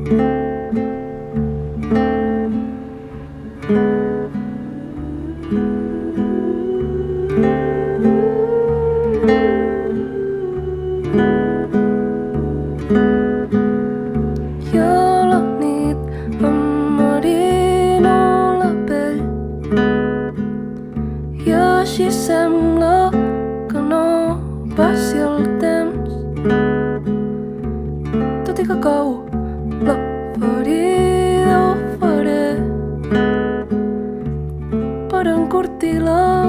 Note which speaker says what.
Speaker 1: la nit em marino la pell i així sembla que no passi el temps, tot i que cau la ferida ho faré per encurtir la